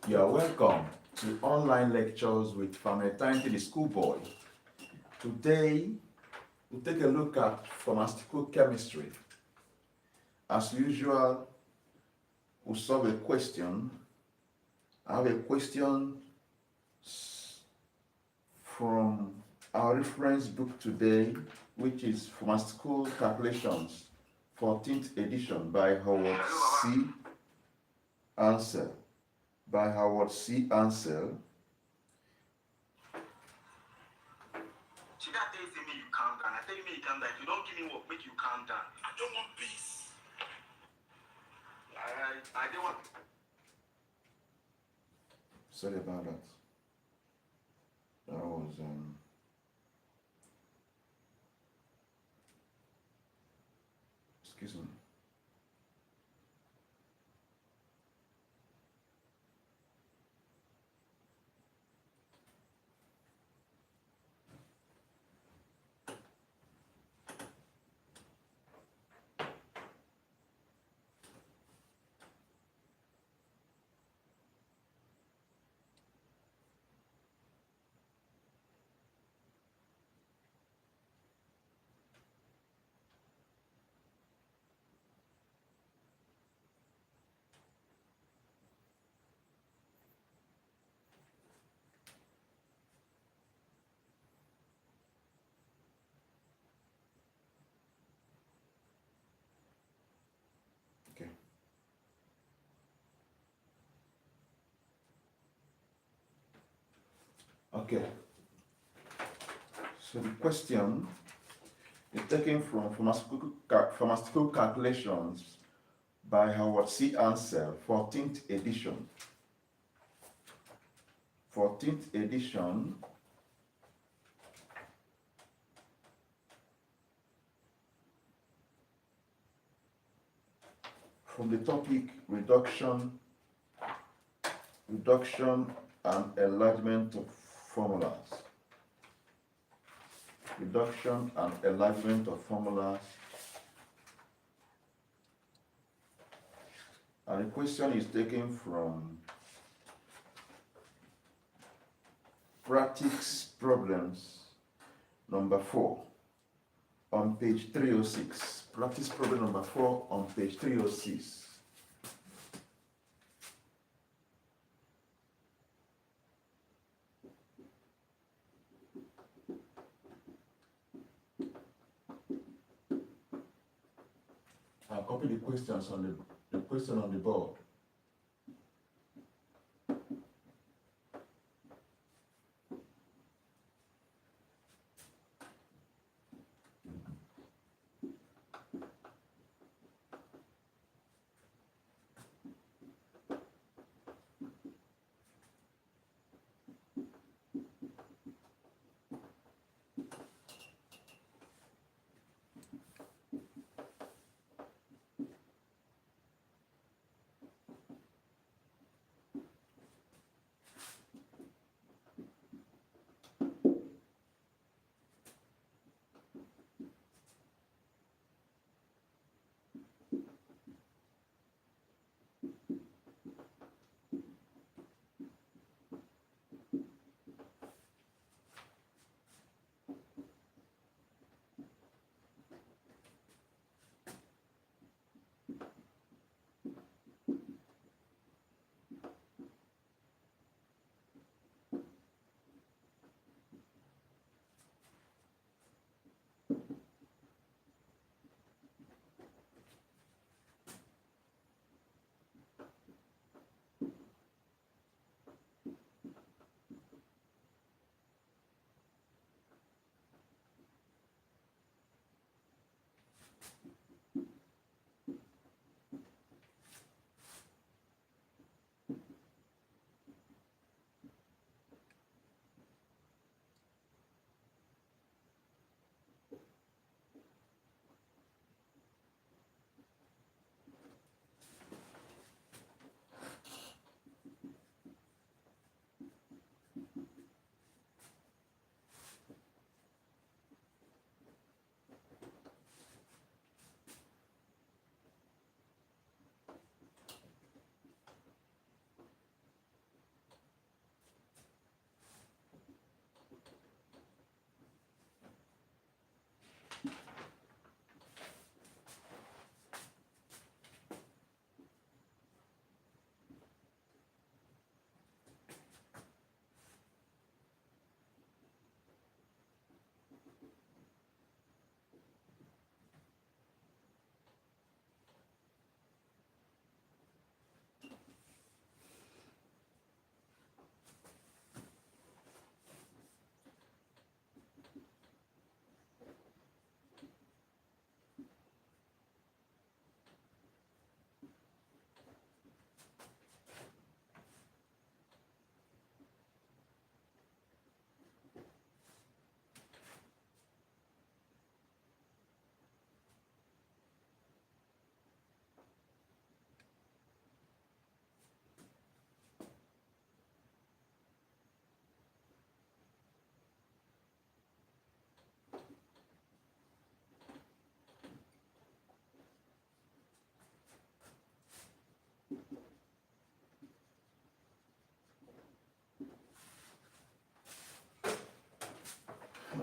You are welcome to online lectures with Pharmaceutical the Schoolboy. Today, we'll take a look at pharmaceutical chemistry. As usual, we'll solve a question. I have a question from our reference book today, which is Pharmaceutical Calculations, 14th edition by Howard C. Ansel. By Howard C. Ansel. She got days in me, you calm down. I tell you, me, you calm down. If you don't give me work, make you calm down. I don't want peace. I don't want. Sorry about that. That was excuse me. Okay. Okay. So the question is taken from Pharmaceutical Calculations by Howard C. Ansel, 14th edition. 14th edition. From the topic reduction and enlargement of formulas. Reduction and enlargement of formulas. And the question is taken from Practice Problems number 4 on page 306. Practice problem number 4 on page 306. I'll copy the questions on the question on the board.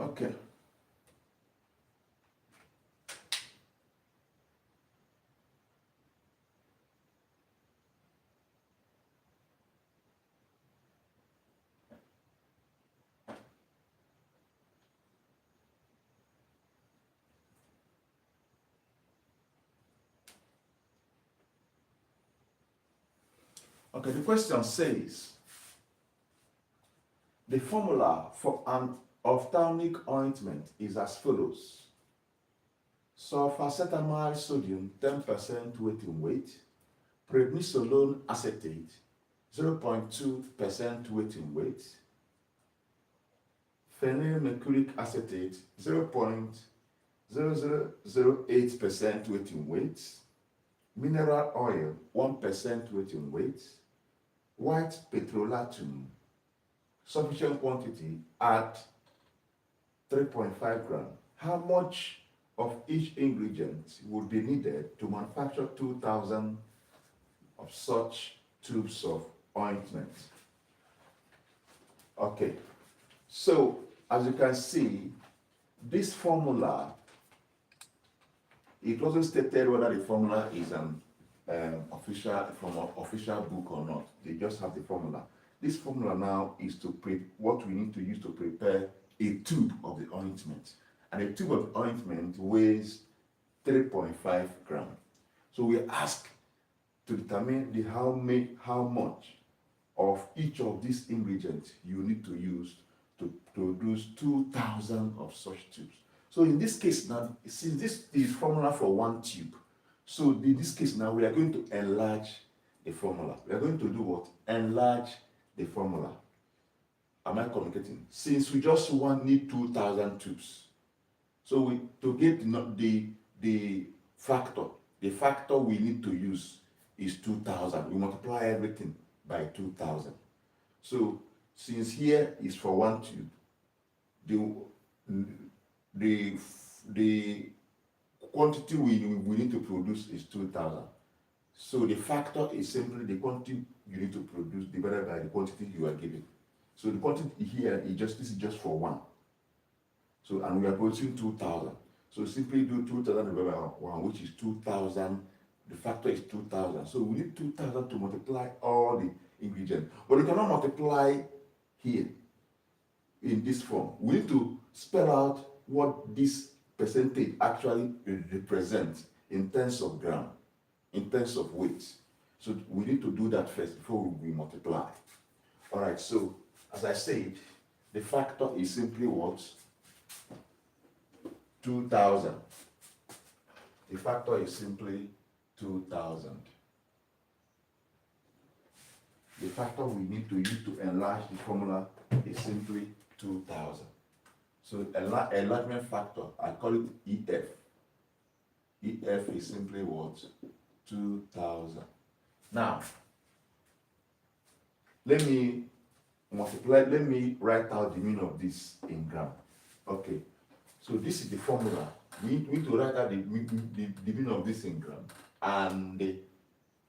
Okay. Okay, the question says, the formula for an ophthalmic ointment is as follows. Sulfacetamide sodium 10% weight in weight, prednisolone acetate 0.2% weight in weight, phenylmercuric acetate 0.0008% weight in weight, mineral oil 1% weight in weight, white petrolatum sufficient quantity at 3.5 grams. How much of each ingredient would be needed to manufacture 2,000 of such tubes of ointment? Okay, so as you can see, this formula, it wasn't stated whether the formula is an official book or not. They just have the formula. This formula now is what we need to use to prepare a tube of the ointment. And a tube of ointment weighs 3.5 grams. So we ask to determine how much of each of these ingredients you need to use to produce 2,000 of such tubes. So in this case now, since this is formula for one tube, so in this case now we are going to enlarge the formula. We are going to do what? Enlarge the formula. Am I communicating? Since we just need 2,000 tubes, so to get the factor we need to use is 2,000. We multiply everything by 2,000. So since here is for one tube, the quantity we need to produce is 2,000. So the factor is simply the quantity you need to produce divided by the quantity you are given. So the quantity here this is just for one. So and we are producing 2,000. So simply do 2,000 divided by 1, which is 2,000. The factor is 2,000. So we need 2,000 to multiply all the ingredients. But we cannot multiply here in this form. We need to spell out what this percentage actually represents in terms of gram, in terms of weight. So we need to do that first before we multiply. All right, so as I said, the factor is simply what? 2,000. The factor is simply 2,000. The factor we need to use to enlarge the formula is simply 2,000. So enlargement factor, I call it EF. EF is simply what? 2,000. Now, let me write out the meaning of this in gram. Okay, so this is the formula. We need to write out the meaning of this in gram. And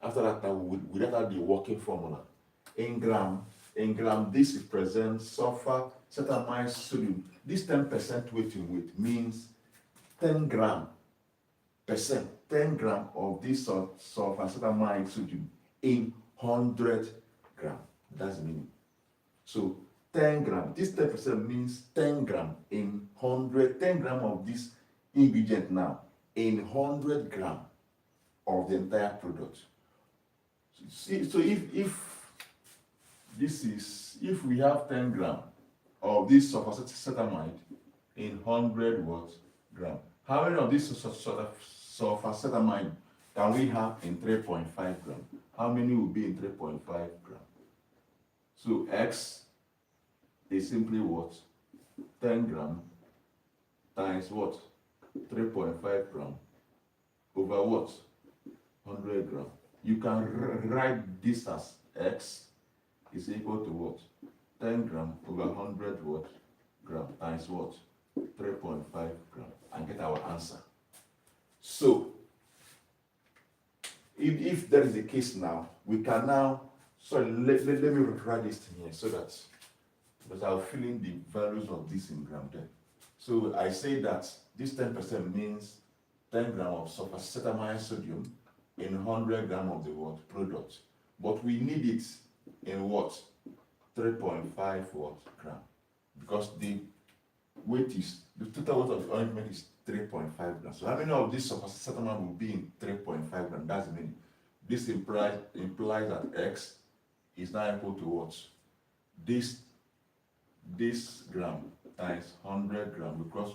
after that, we write out the working formula. In gram, this represents sulfacetamide sodium. This 10% weight in weight means 10 gram of this sulfacetamide sodium in 100 gram. That's the meaning. So 10 gram, this 10% means 10 gram in 100, 10 gram of this ingredient now in 100 gram of the entire product. So if we have 10 gram of this sulfacetamide in 100 gram, how many of this sulfacetamide can we have in 3.5 gram? How many will be in 3.5 gram? So X is simply what? 10 gram times what? 3.5 gram over what? 100 gram. You can write this as X is equal to what? 10 gram over 100 gram times what? 3.5 gram, and get our answer. So if that is the case now, we can now, sorry, let me write this thing here so that, because I'll fill in the values of this in gram there. So I say that this 10% means 10 grams of sulfacetamide sodium in 100 grams of the what product. But we need it in what? 3.5 what gram. Because the weight is, the total weight of the ointment is 3.5 grams. So how many of this sulfacetamide will be in 3.5 grams? That's the meaning. This implies that X is now equal to what? This gram times 100 gram because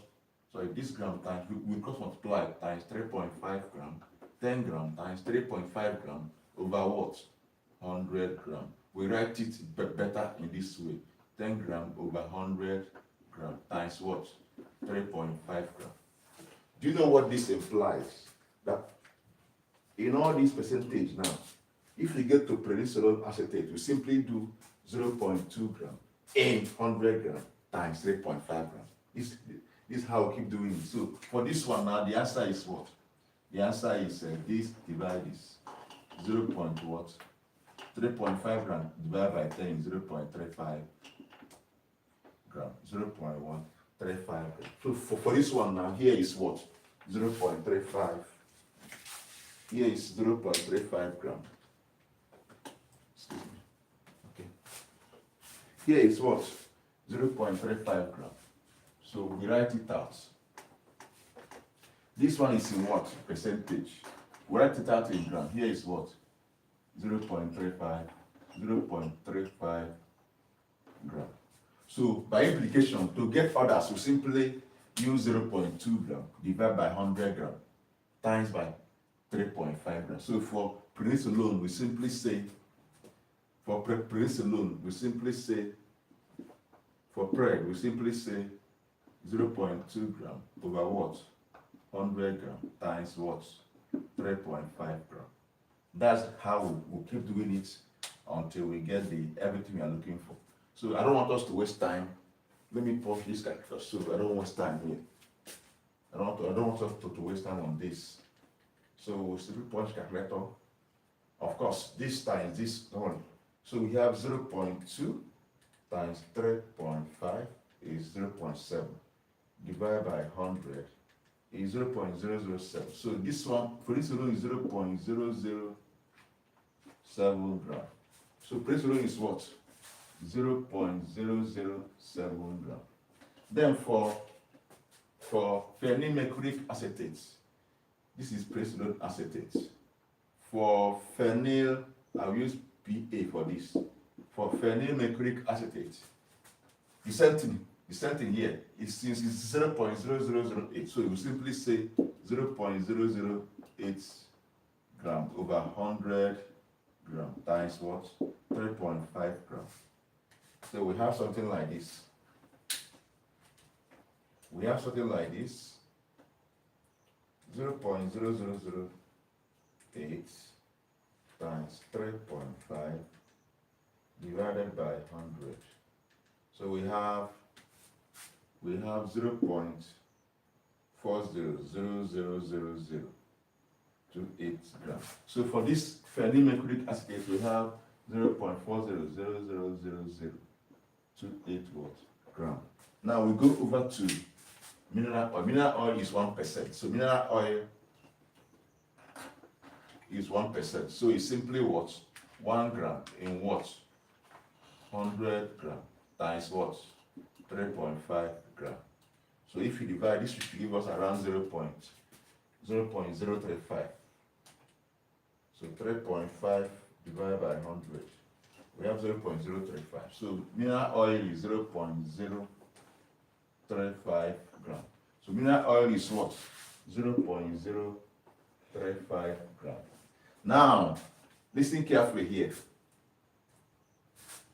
this gram times we cross multiply times 3.5 gram, 10 gram times 3.5 gram over what? 100 gram. We write it better in this way. 10 gram over 100 gram times what? 3.5 gram. Do you know what this implies? That in all these percentage now, if we get to prednisolone acetate, we simply do 0.2 gram in 100 gram times 3.5 gram. This is how we keep doing it. So for this one now, the answer is what? The answer is this divided this 0. What? 3.5 gram divided by 10 is 0.35 gram. 0.135 gram. So for this one now, here is what? 0.35. Here is 0.35 gram. Excuse me. Okay. Here is what? 0.35 gram. So we write it out. This one is in what? Percentage. We write it out in gram. Here is what? 0.35 gram. So by implication, to get others, we simply use 0.2 gram divided by 100 gram times by 3.5 gram. So for prednisolone, we simply say, for prednisolone, we simply say, for pred, we simply say 0.2 gram over what? 100 gram times what? 3.5 gram. That's how we'll keep doing it until we get everything we are looking for. So I don't want us to waste time. Let me pause this calculator so I don't waste time here. I don't want us to waste time on this. So we'll simply punch calculator. Of course, this times this one. So we have 0.2 times 3.5 is 0.7 divided by 100 is 0.007. So this one, for this alone is 0.007 gram. So prednisolone is what? 0.007 gram. Then for phenylmercuric acetate, this is prednisolone acetate. For phenyl, I'll use PA for this. For phenylmercuric acetate, the same thing here is since it's 0.0008, so you simply say 0.008 gram over 100 gram times what? 3.5 gram. So we have something like this. We have something like this. 0.0008 times 3.5 divided by 100. So we have 0.40000028 grams. So for this phenylmercuric acetate, we have 0.40000028 gram. Now we go over to mineral oil. Mineral oil is 1%. So mineral oil is 1%. So it's simply what? 1 gram in what? 100 gram times what? 3.5 gram. So if you divide this, will give us around 0.035. So 3.5 divided by 100. We have 0.035. So mineral oil is 0.035 gram. So mineral oil is what? 0.035 gram. Now, listen carefully here.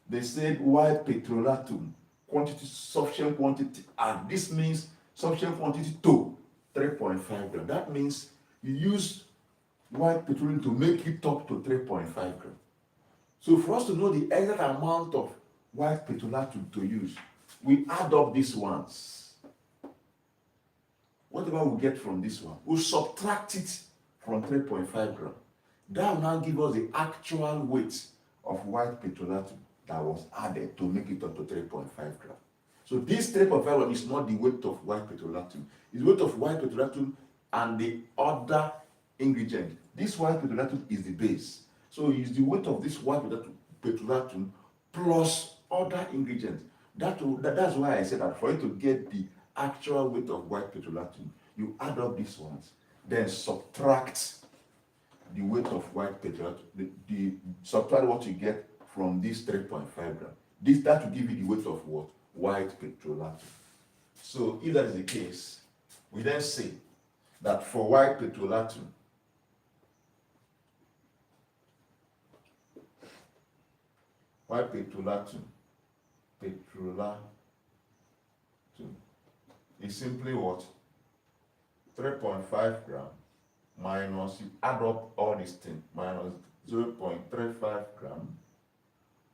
They said white petrolatum, quantity, sufficient quantity, and this means sufficient quantity to 3.5 gram. That means you use white petroleum to make it up to 3.5 gram. So for us to know the exact amount of white petrolatum to use, we add up these ones. Whatever we get from this one, we'll subtract it from 3.5 gram. That will now give us the actual weight of white petrolatum that was added to make it up to 3.5 gram. So this 3.5 gram is not the weight of white petrolactum. It's the weight of white petrolactum and the other ingredient. This white petrolactum is the base. So it's the weight of this white petrolactum plus other ingredients. That's why I said that for you to get the actual weight of white petrolactum, you add up these ones, then subtract the weight of white petrolactum, subtract what you get from this 3.5 gram. That will give you the weight of what? White petrolactum. So if that is the case, we then say that for white petrolactum, is simply what? 3.5 gram minus, you add up all these things, minus 0.35 gram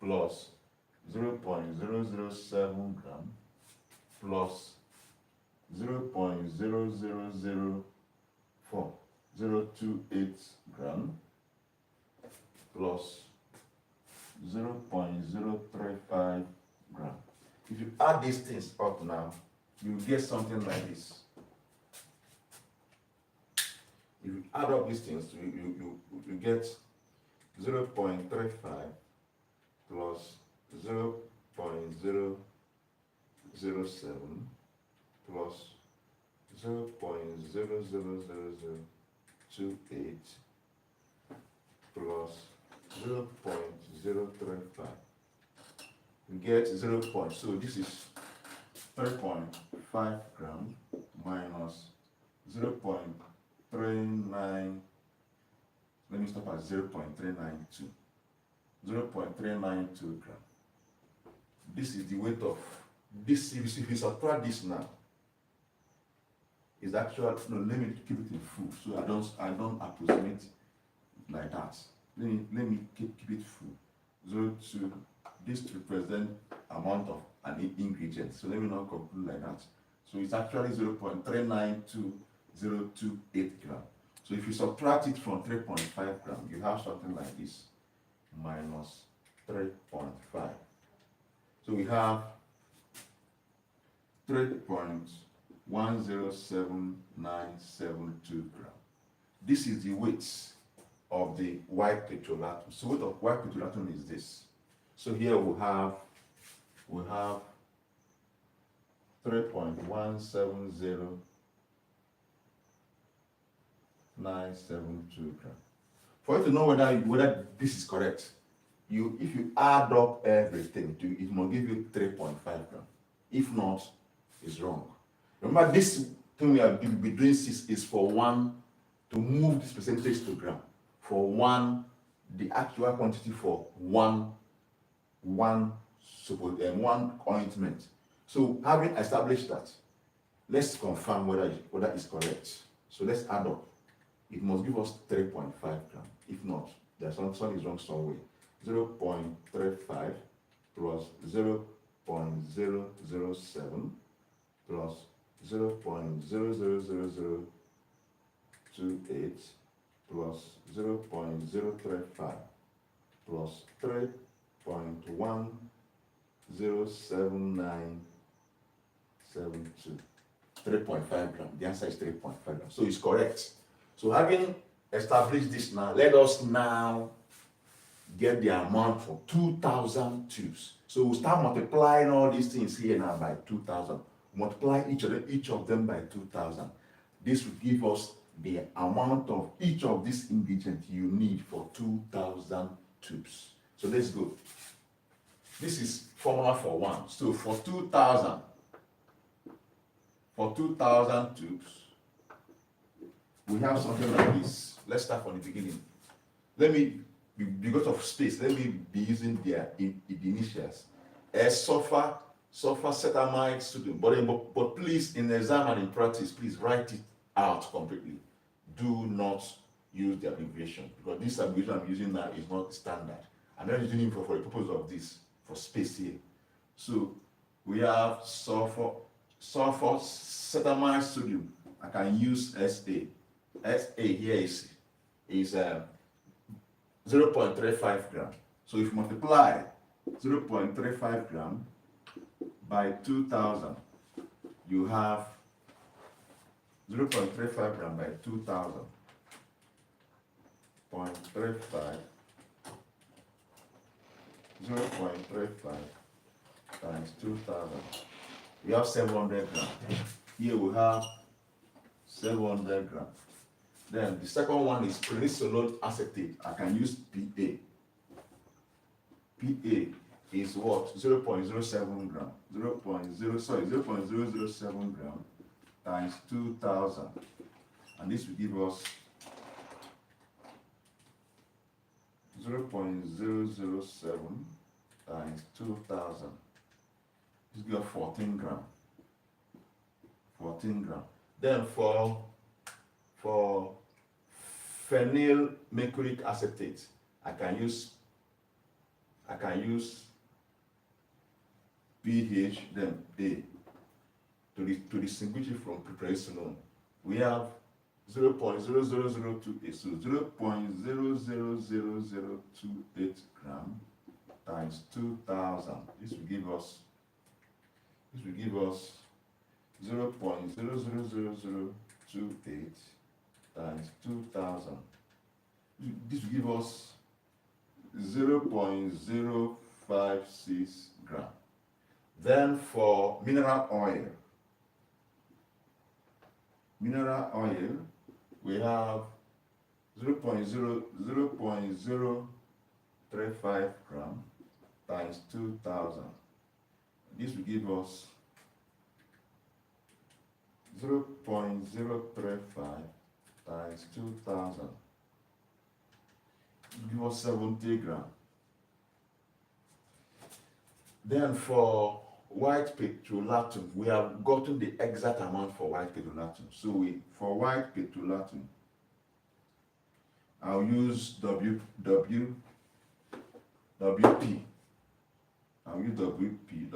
plus 0.007 gram plus 0.0004028 gram plus 0.035 gram. If you add these things up now, you get something like this. If you add up these things, you get 0.35 plus 0.007 plus 0.00028 plus 0.035. We get 0. So this is 3.5 gram minus 0.39. Let me stop at 0.392. 0.392 gram. This is the weight of this. If you subtract this now, is actually, no, let me keep it in full so I don't approximate like that. Let me keep it full. 0.2, this represent amount of an ingredient. So let me not conclude like that. So it's actually 0.392028 gram. So if you subtract it from 3.5 gram, you have something like this, minus 3.5. So we have 3.107972 gram. This is the weight of the white petrolatum. So weight of white petrolatum is this. So here we have 3.170972 gram. For you to know whether this is correct, if you add up everything, it will give you 3.5 gram. If not, it's wrong. Remember, this thing we have been doing is for one, to move this percentage to gram. For one, the actual quantity for one ointment. So having established that, let's confirm whether it's correct. So let's add up. It must give us 3.5 gram. If not, there's something is wrong somewhere. 0.35 plus 0.007 plus 0.00028 plus 0.035 plus 3.107972. 3.5 gram. The answer is 3.5 gram. So it's correct. So having established this now, let us now get the amount for 2,000 tubes. So we'll start multiplying all these things here now by 2,000. Multiply each of them by 2,000. This will give us the amount of each of these ingredients you need for 2,000 tubes. So let's go. This is formula for one. So for 2,000 tubes, we have something like this. Let's start from the beginning. Because of space, let me be using the initials. Sulfur cetamide sodium. But please, in the exam and in practice, please write it out completely. Do not use the abbreviation, because this abbreviation I'm using now is not standard. I'm not using it for the purpose of this, for space here. So we have sulfur cetamide sodium. I can use SA. SA here is 0.35 gram. So if you multiply 0.35 gram by 2000, you have 0.35 gram by 2000. 0.35 times 2000. We have 700 grams. Here we have 700 grams. Then the second one is prednisolone acetate. I can use PA. PA is what? 0.07 gram. 0.007 gram times 2000. And this will give us 0.007 times 2000. This gives 14 gram. 14 gram. Then for phenyl mercuric acetate, I can use pH then A to distinguish it from prednisolone. We have 0.00028, so 0.00028 gram times 2000. This will give us 0.00028 times 2000. This will give us 0.056 gram. Then for mineral oil, we have 0.035 gram times 2000. This will give us 0.035 times 2000. It will give us 70 gram. Then for white petrolatum, we have gotten the exact amount for white petrolatum. So for white petrolatum, I'll use WP. I'll use WP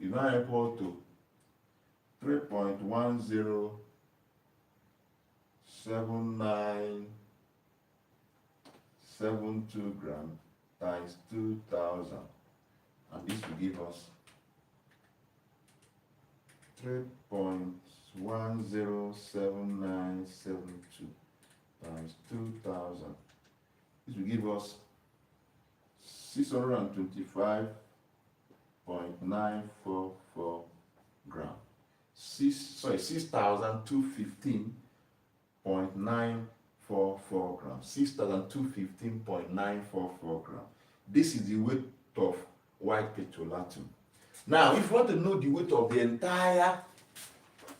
is now equal to 3.107972 gram times 2000, and this will give us 3.107972 times 2000. This will give us 625.944 gram. 6,215.944 grams. 6,215.944 grams. This is the weight of white petrolatum. Now, if you want to know the weight of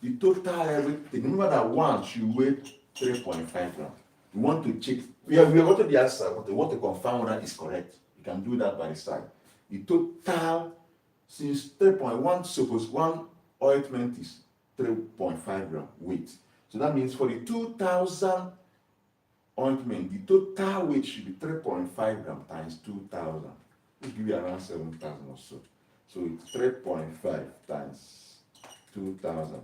the total everything, remember that one should weigh 3.5 grams. We want to check. We have gotten the answer, but we want to confirm whether it's correct. You can do that by the side. The total, since 3.1, suppose one ointment is 3.5 gram weight. So that means for the 2000 ointment, the total weight should be 3.5 gram times 2000. It will give you around 7,000 or so. So it's 3.5 times 2000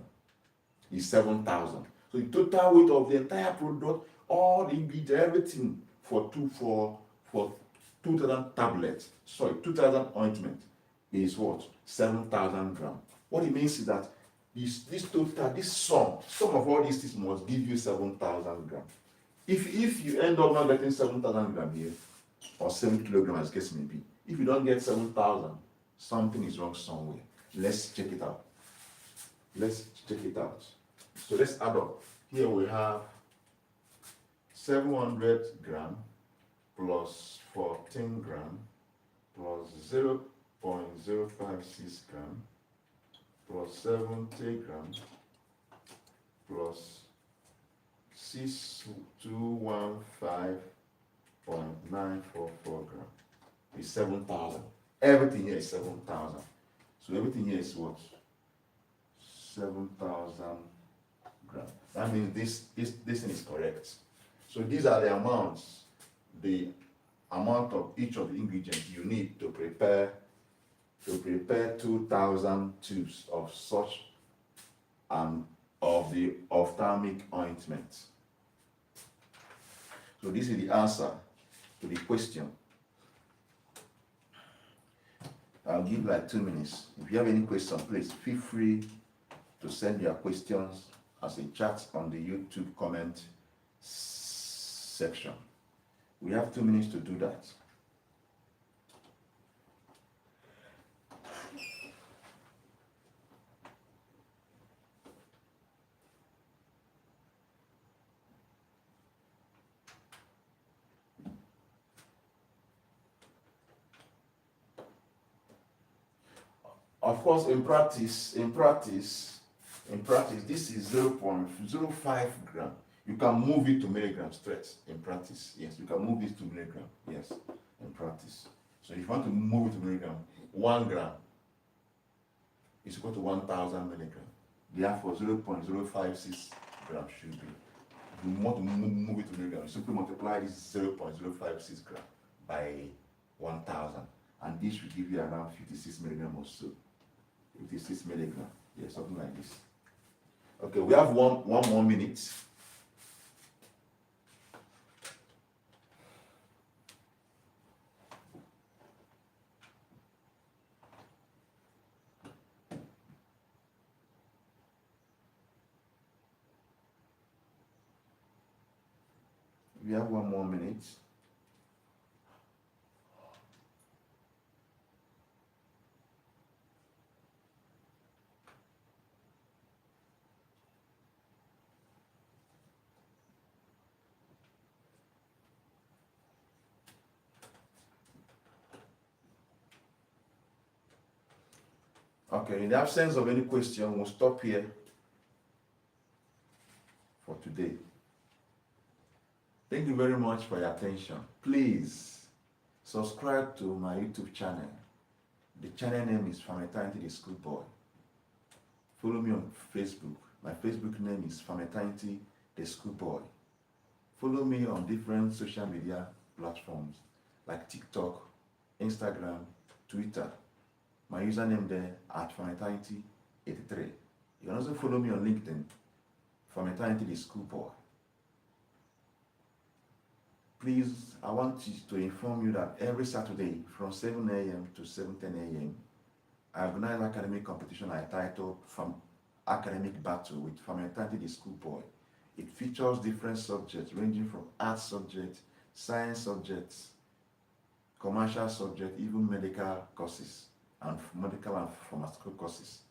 is 7,000. So the total weight of the entire product, all the ingredients, everything for 2,000 tablets, 2,000 ointment is what? 7,000 grams. What it means is that this total, this sum of all these things must give you 7,000 grams. If you end up not getting 7,000 grams here, or 7 kilograms as case may be, if you don't get 7,000, something is wrong somewhere. Let's check it out. So let's add up. Here we have 700 gram plus 14 gram plus 0.056 gram plus 70 gram plus 6215.944 gram is 7,000. Everything here is 7,000. So everything here is what? 7,000 grams. That means this thing is correct. So these are the amounts, the amount of each of the ingredients you need to prepare 2,000 tubes of such of the ophthalmic ointment. So this is the answer to the question. I'll give like 2 minutes. If you have any question, please feel free to send your questions as a chat on the YouTube comment section. We have 2 minutes to do that. Of course, in practice, this is 0.05 gram. You can move it to milligram straight in practice. Yes, you can move it to milligram. Yes, in practice. So if you want to move it to milligram, 1 gram is equal to 1,000 milligram. Therefore, 0.056 grams should be. If you want to move it to milligram, you simply multiply this 0.056 gram by 1,000, and this should give you around 56 milligram or so. 56 milligram, yeah, something like this. Okay, we have one more minute. We have 1 more minute. Okay, in the absence of any question, we'll stop here for today. Thank you very much for your attention. Please subscribe to my YouTube channel. The channel name is PHARMACEUTICAL the Schoolboy. Follow me on Facebook. My Facebook name is PHARMACEUTICAL the Schoolboy. Follow me on different social media platforms like TikTok, Instagram, Twitter. My username there at PHARMACEUTICAL83. You can also follow me on LinkedIn, PHARMACEUTICAL the Schoolboy. Please, I want to inform you that every Saturday from 7 a.m. to 7:10 a.m., I organize academic competition I titled From Academic Battle with PHARMACEUTICAL the Schoolboy. It features different subjects ranging from art subjects, science subjects, commercial subjects, even medical courses and medical and pharmaceutical courses.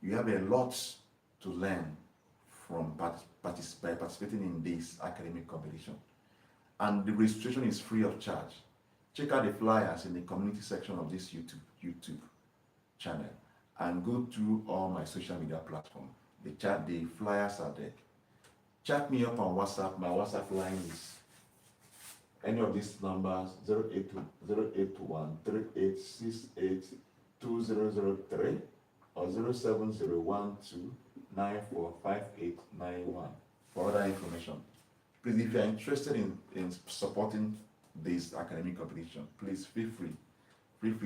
You have a lot to learn from by participating in this academic competition. And the registration is free of charge. Check out the flyers in the community section of this YouTube channel and go through all my social media platforms. The flyers are there. Chat me up on WhatsApp. My WhatsApp line is any of these numbers: 081 3868 2003 or 07012 945891 for other information. Please, if you are interested in supporting this academic competition, please feel free,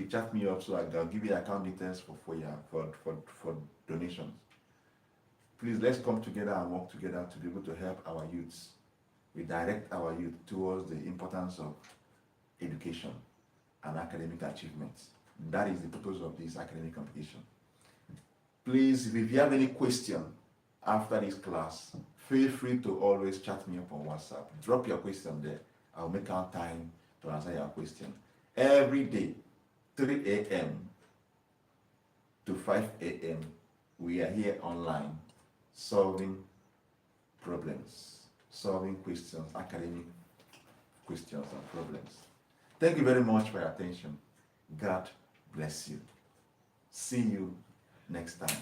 chat me up so I'll give you account details for donations. Please, let's come together and work together to be able to help our youths. We direct our youth towards the importance of education and academic achievements. That is the purpose of this academic competition. Please, if you have any question after this class, feel free to always chat me up on WhatsApp. Drop your question there. I'll make out time to answer your question. Every day, 3 a.m. to 5 a.m., we are here online solving problems, solving questions, academic questions and problems. Thank you very much for your attention. God bless you. See you next time.